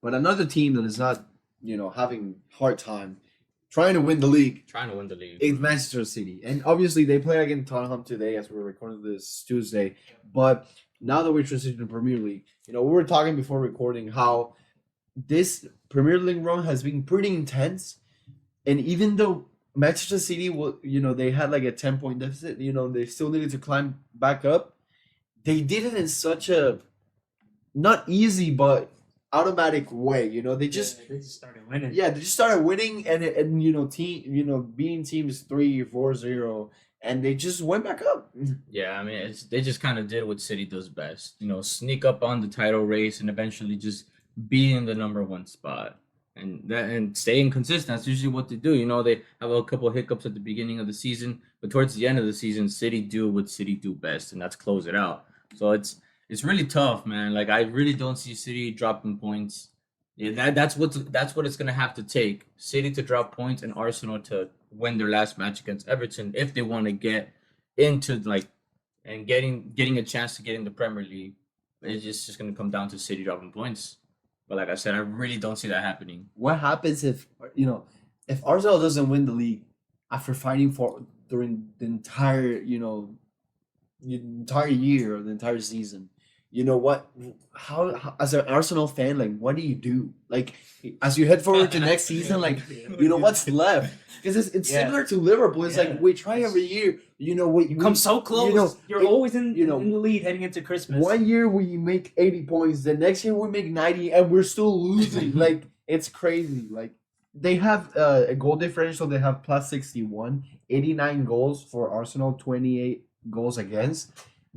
But another team that is not, having hard time trying to win the league Trying to win the league. is Manchester City. And obviously they play against Tottenham today as we're recording this Tuesday. But now that we're transitioning to Premier League, we were talking before recording how this Premier League run has been pretty intense. And even though Manchester City, they had like a 10-point deficit, they still needed to climb back up. They did it in such a not easy, but automatic way. They just started winning. Yeah, they just started winning, and beating teams 3-4-0, and they just went back up. Yeah, I mean, they just kind of did what City does best. Sneak up on the title race and eventually just be in the number one spot. And staying consistent. That's usually what they do. They have a couple of hiccups at the beginning of the season, but towards the end of the season, City do what City do best, and that's close it out. So it's really tough, man. Like, I really don't see City dropping points. Yeah, that's what it's gonna have to take. City to drop points and Arsenal to win their last match against Everton if they want to get into and getting a chance to get in the Premier League. It's just gonna come down to City dropping points. But like I said, I really don't see that happening. What happens if Arsenal doesn't win the league after fighting for during the entire year or the entire season? What? How as an Arsenal fan, like, what do you do? Like, as you head forward to next season, like, what's left? Because it's similar to Liverpool. It's like we try every year. We come so close. You're always in the lead heading into Christmas. One year we make 80 points. The next year we make 90, and we're still losing. Like, it's crazy. Like, they have a goal differential. They have plus 61, 89 goals for Arsenal, 28 goals against.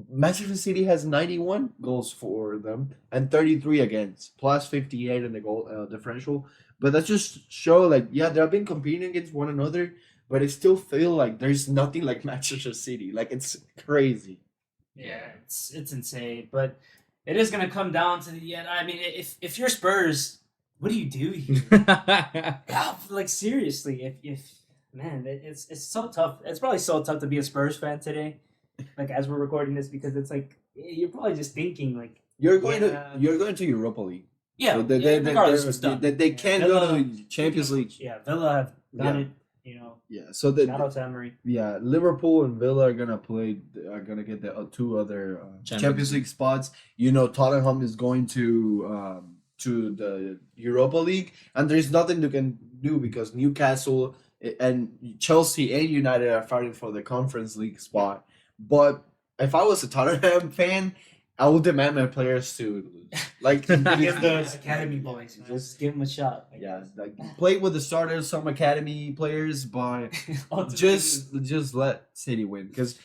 Manchester City has 91 goals for them and 33 against, plus 58 in the goal differential. But that just show, like, they've been competing against one another, but I still feel like there's nothing like Manchester City. Like, it's crazy. Yeah, it's insane. But it is gonna come down to the end. I mean, if you're Spurs, what do you do here? Like, seriously, if man, it's so tough. It's probably so tough to be a Spurs fan today. Like, as we're recording this, because it's like you're probably just thinking like you're going to Europa League. Yeah, so they can't Villa, go to Champions League. Yeah, Villa have done it. Yeah, so shout out to Emery. Yeah, Liverpool and Villa are gonna get the two other Champions League spots. Tottenham is going to the Europa League, and there's nothing they can do because Newcastle and Chelsea and United are fighting for the Conference League spot. But if I was a Tottenham fan, I would demand my players to give those academy boys, just give them a shot. Like, play with the starters, some academy players, but just let City win because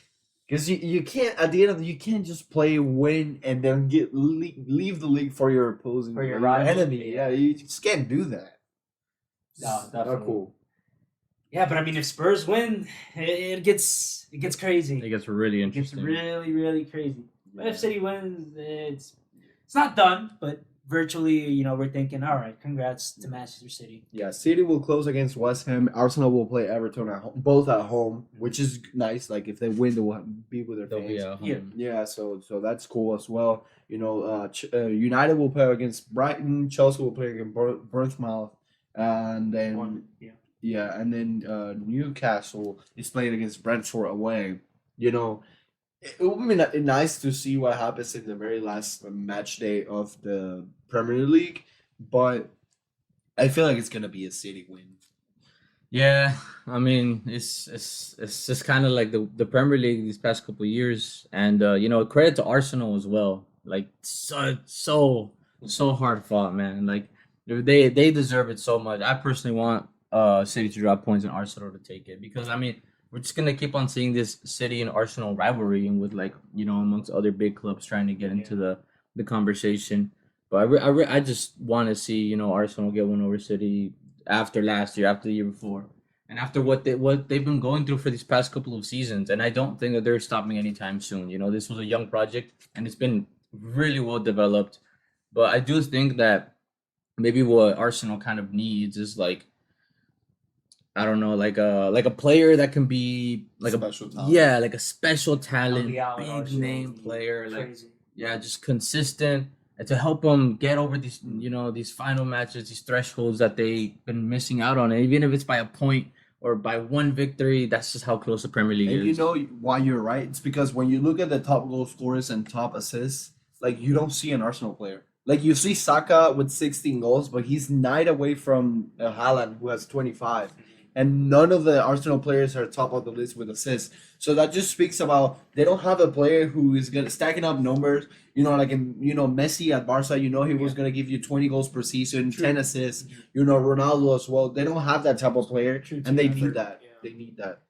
you can't at the end of you can't just play win and then leave the league for your opposing for your enemy. Yeah, you just can't do that. No, definitely. Not cool. Yeah, but I mean, if Spurs win, it gets crazy. It gets really interesting. It gets really, really crazy. But if City wins, it's not done, but virtually, we're thinking, all right, congrats to Manchester City. Yeah, City will close against West Ham. Arsenal will play Everton at home, both at home, which is nice. Like, if they win, they will be with their fans. Be at home. Yeah, so that's cool as well. United will play against Brighton. Chelsea will play against Bournemouth, and then and then Newcastle is playing against Brentford away. It would be nice to see what happens in the very last match day of the Premier League, but I feel like it's gonna be a City win. Yeah, I mean, it's just kind of like the Premier League these past couple of years, and credit to Arsenal as well. Like, so hard fought, man. Like, they deserve it so much. I personally want City to drop points and Arsenal to take it because, I mean, we're just gonna keep on seeing this City and Arsenal rivalry, and with amongst other big clubs trying to get into the conversation. But I just want to see Arsenal get one over City after last year, after the year before, and after what they've been going through for these past couple of seasons. And I don't think that they're stopping anytime soon. This was a young project, and it's been really well developed. But I do think that maybe what Arsenal kind of needs is I don't know, like a player that can be like special talent. Like a special talent, big name player, Crazy. just consistent. and to help them get over these, these final matches, these thresholds that they've been missing out on. And even if it's by a point or by one victory, that's just how close the Premier League And is. you know why you're right? It's because when you look at the top goal scorers and top assists, like you don't see an Arsenal player. Like you see Saka with 16 goals, but he's 9 away from Haaland, who has 25. And none of the Arsenal players are top of the list with assists. So that just speaks about they don't have a player who is gonna stacking up numbers. Like Messi at Barca. He was gonna give you 20 goals per season, True. 10 assists. Ronaldo as well. They don't have that type of player, True and they team need effort, that. yeah. They need that.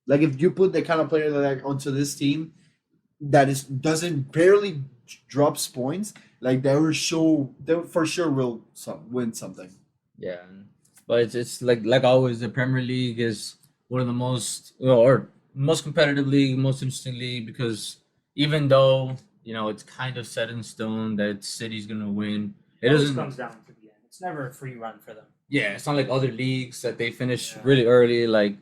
Like if you put the kind of player that onto this team that doesn't barely drops points, like they for sure will win something. Yeah, but it's like always, the Premier League is one of the most or most competitive league, most interesting league, because even though it's kind of set in stone that City's gonna win, it always doesn't. comes down to the end. It's never a free run for them. Yeah, it's not like other leagues that they finish Yeah. really early. Like